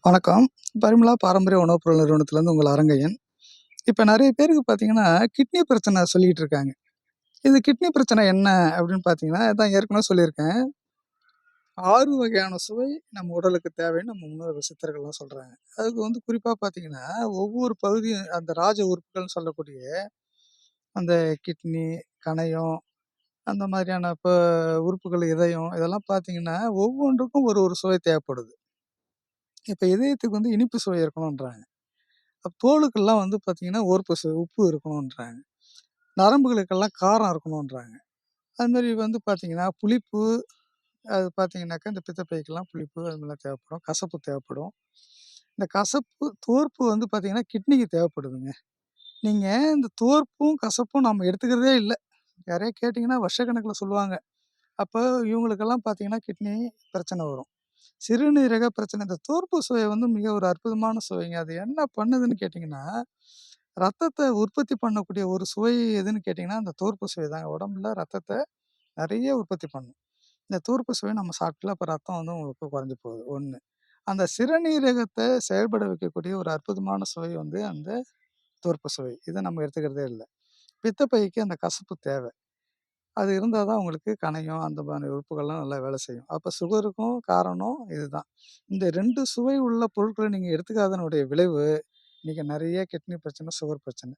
வணக்கம். பரிமளா பாரம்பரிய உணவுப் பொருள் நிறுவனத்திலேருந்து உங்கள் அரங்கையன். இப்ப நெறைய பேருக்கு பார்த்தீங்கன்னா, கிட்னி பிரச்சனை சொல்லிட்டு இருக்காங்க. இது கிட்னி பிரச்சனை என்ன அப்படின்னு பார்த்தீங்கன்னா, அதான் ஏற்கனவே சொல்லியிருக்கேன். 6 வகையான சுவை நம்ம உடலுக்கு தேவைன்னு நம்ம முன்னோர்கள் சித்தர்கள்லாம் சொல்றாங்க. அதுக்கு குறிப்பா பார்த்தீங்கன்னா, ஒவ்வொரு பகுதியும் அந்த ராஜ உறுப்புகள்னு சொல்லக்கூடிய அந்த கிட்னி, கணையம் அந்த மாதிரியான உறுப்புகள், இதயம் இதெல்லாம் பார்த்தீங்கன்னா, ஒவ்வொன்றுக்கும் ஒரு ஒரு சுவை தேவைப்படுது. இப்ப இதயத்துக்கு இனிப்பு சுவை இருக்கணுன்றாங்க. தோலுக்கெல்லாம் பார்த்தீங்கன்னா, உப்பு இருக்கணுன்றாங்க. நரம்புகளுக்கெல்லாம் காரம் இருக்கணுன்றாங்க. அதுமாரி பார்த்தீங்கன்னா, புளிப்பு அது பார்த்தீங்கன்னாக்கா, இந்த பித்தப்பைக்கெல்லாம் புளிப்பு அது மாதிரிலாம் தேவைப்படும். கசப்பு தேவைப்படும். இந்த கசப்பு, துவர்ப்பு பார்த்தீங்கன்னா, கிட்னிக்கு தேவைப்படுதுங்க. நீங்க இந்த துவர்ப்பும், கசப்பும் நம்ம எடுத்துக்கிறதே இல்ல. யாரையா கேட்டீங்கன்னா, வருஷக்கணக்குல சொல்லுவாங்க. அப்ப இவங்களுக்கெல்லாம் பார்த்தீங்கன்னா, கிட்னி பிரச்சனை வரும். சிறுநீரக பிரச்சனை. இந்த துவர்ப்பு சுவை மிக ஒரு அற்புதமான சுவைங்க. அது என்ன பண்ணுதுன்னு கேட்டீங்கன்னா, ரத்தத்த உற்பத்தி பண்ணக்கூடிய ஒரு சுவை எதுன்னு கேட்டீங்கன்னா, அந்த துவர்ப்பு சுவை தாங்க. உடம்புல ரத்தத்த நெறைய உற்பத்தி பண்ணும். இந்த துவர்ப்பு சுவை நம்ம சாப்பிட்டா அப்ப ரத்தம் உங்களுக்கு குறைஞ்சு போகுது, 1. அந்த சிறுநீரகத்த செயல்பட வைக்கக்கூடிய ஒரு அற்புதமான சுவை அந்த துவர்ப்பு சுவை. இத நம்ம எடுத்துக்கிறதே இல்ல. பித்தப்பைக்கு அந்த கசப்பு தேவை. அது இருந்தா தான் உங்களுக்கு கணையம், அந்த மாரி உறுப்புகள்லாம் நல்லா வேலை செய்யும். அப்ப சுகருக்கும் காரணம் இதுதான். இந்த 2 சுவை உள்ள பொருட்கள நீங்க எடுத்துக்காதனுடைய விளைவு, இன்னைக்கு நெறைய கிட்னி பிரச்சனை, சுகர் பிரச்சனை.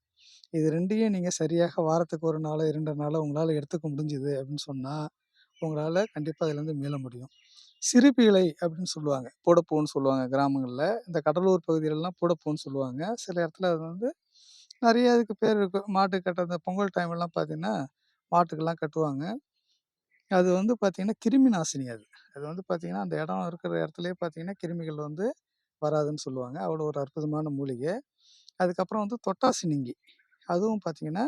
இது 2யும் நீங்க சரியாக வாரத்துக்கு 1 நாளோ, 2 நாளோ உங்களால எடுத்துக்க முடிஞ்சுது அப்படின்னு சொன்னா, உங்களால கண்டிப்பா அதுலேருந்து மீள முடியும். சிறுபீழை அப்படின்னு சொல்லுவாங்க. பூடப்பூன்னு சொல்லுவாங்க கிராமங்கள்ல. இந்த கடலூர் பகுதியிலலாம் பூடப்பூன்னு சொல்லுவாங்க. சில இடத்துல அது நெறைய அதுக்கு பேர் இருக்கு. மாட்டுக்கு கட்டுற அந்த பொங்கல் டைம்லாம் பார்த்தீங்கன்னா, மாட்டுக்கெல்லாம் கட்டுவாங்க. அது பார்த்தீங்கன்னா, கிருமி நாசினி அது. அது பார்த்தீங்கன்னா, அந்த இடம் இருக்கிற இடத்துலயே பார்த்தீங்கன்னா, கிருமிகள் வராதுன்னு சொல்லுவாங்க. அவ்வளோ ஒரு அற்புதமான மூலிகை. அதுக்கப்புறம் தொட்டாசினுங்கி. அதுவும் பார்த்தீங்கன்னா,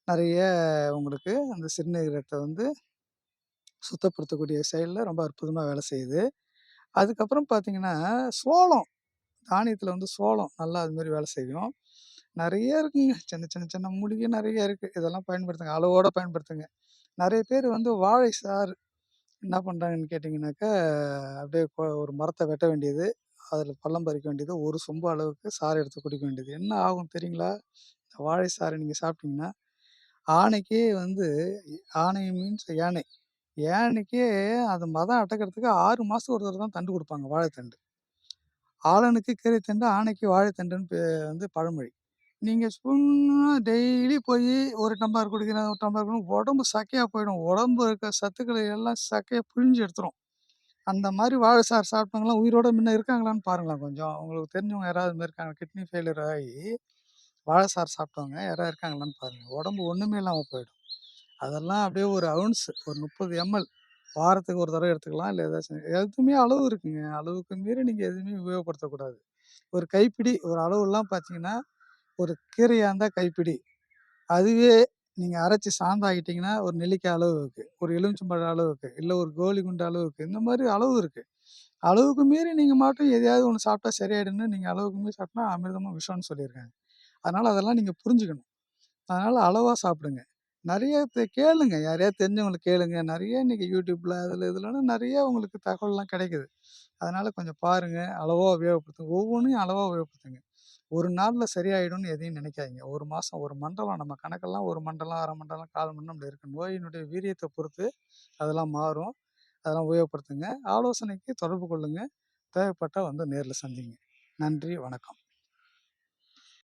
நெறைய உங்களுக்கு அந்த சிறுநீரகத்த சுத்தப்படுத்தக்கூடிய செயல்ல ரொம்ப அற்புதமா வேலை செய்யுது. அதுக்கப்புறம் பார்த்தீங்கன்னா, சோளம். தானியத்தில சோளம் நல்லா அது மாரி வேலை செய்யும். நெறைய இருக்குங்க. சின்ன சின்ன சின்ன மூலிகை நெறைய இருக்கு. இதெல்லாம் பயன்படுத்துங்க. அளவோட பயன்படுத்துங்க. நெறைய பேர் வாழை சாறு என்ன பண்றாங்கன்னு கேட்டீங்கன்னாக்கா, அப்படியே ஒரு மரத்த வெட்ட வேண்டியது, அதில பள்ளம் பறிக்க வேண்டியது, ஒரு சொம்பு அளவுக்கு சாறு எடுத்து குடிக்க வேண்டியது. என்ன ஆகும் தெரியுங்களா? இந்த வாழை சாறு நீங்க சாப்பிட்டீங்கன்னா, ஆனைக்கே ஆனை மீன்ஸ் யானை. யானைக்கே அது மதம் அடக்கிறதுக்கு 6 மாசத்துக்கு ஒரு தடவ தான் தண்டு குடுப்பாங்க, வாழைத்தண்டு. ஆளனுக்கு கீரைத்தண்டு, ஆனைக்கு வாழைத்தண்டுன்னு பழமொழி. நீங்க சும்மா டெய்லி போயி 1 டம்ளர் குடிக்கிறேன், 1 டம்ளர் உடம்பு சக்கையா போயிடும். உடம்பு இருக்க சத்துக்கள எல்லாம் சக்கையா பிழிஞ்சு எடுத்துரும். அந்த மாரி வாழை சாறு சாப்பிட்டவங்கலாம் உயிரோட முன்ன இருக்காங்களான்னு பாருங்களேன் கொஞ்சம். உங்களுக்கு தெரிஞ்சவங்க யாராவது இது மாரி இருக்காங்க, கிட்னி ஃபெயிலியர் ஆகி வாழை சாறு சாப்பிட்டவங்க யாராவது இருக்காங்களான்னு பாருங்க. உடம்பு ஒண்ணுமே இல்லாம போயிடும். அதெல்லாம் அப்படியே ஒரு அவுன்ஸ் ஒரு 30 எம்எல் வாரத்துக்கு ஒரு தடவ எடுத்துக்கலாம். இல்ல ஏதாச்சும் எதுவுமே அளவு இருக்குங்க. அளவுக்கு மீறி நீங்க எதுவுமே உபயோகப்படுத்தக்கூடாது. ஒரு கைப்பிடி ஒரு அளவுலாம் பார்த்தீங்கன்னா, ஒரு கீரையா இருந்தா கைப்பிடி. அதுவே நீங்க அரைச்சு சாந்தாக்கிட்டீங்கன்னா, ஒரு நெல்லிக்காய் அளவுக்கு, ஒரு எலுமிச்சம்பழம் அளவுக்கு, இல்ல ஒரு கோலி குண்டு அளவுக்கு, இந்த மாரி அளவு இருக்கு. அளவுக்கு மீறி நீங்க மாட்டும் எதையாவது ஒண்ணு சாப்பிட்டா சரியாயிடும்னு, நீங்க அளவுக்கு மீறி சாப்பிட்டா அமிர்தமும் விஷம்னு சொல்லியிருக்காங்க. அதனால அதெல்லாம் நீங்க புரிஞ்சுக்கணும். அதனால அளவா சாப்பிடுங்க. நெறைய கேளுங்க. யாரையாவது தெரிஞ்சவங்கள கேளுங்க. நெறைய இன்னைக்கு YouTubeல அதுல இதுலன்னு நெறைய உங்களுக்கு தகவல்லாம் கிடைக்குது. அதனால கொஞ்சம் பாருங்க. அளவா உபயோகப்படுத்துங்க. ஒவ்வொன்னையும் அளவா உபயோகப்படுத்துங்க. ஒரு நாள்ல சரியாயிடும்னு எதையும் நினைக்காதீங்க. 1 மாசம், 1 மண்டலம் நம்ம கணக்கெல்லாம் 1 மண்டலம், 1/2 மண்டலம், 1/4 மண்டலம் அப்படி இருக்கு. நோயினுடைய வீரியத்த பொறுத்து அதெல்லாம் மாறும். அதெல்லாம் உபயோகப்படுத்துங்க. ஆலோசனைக்கு தொடர்பு கொள்ளுங்க. தேவைப்பட்டா நேர்ல சந்திங்க. நன்றி, வணக்கம்.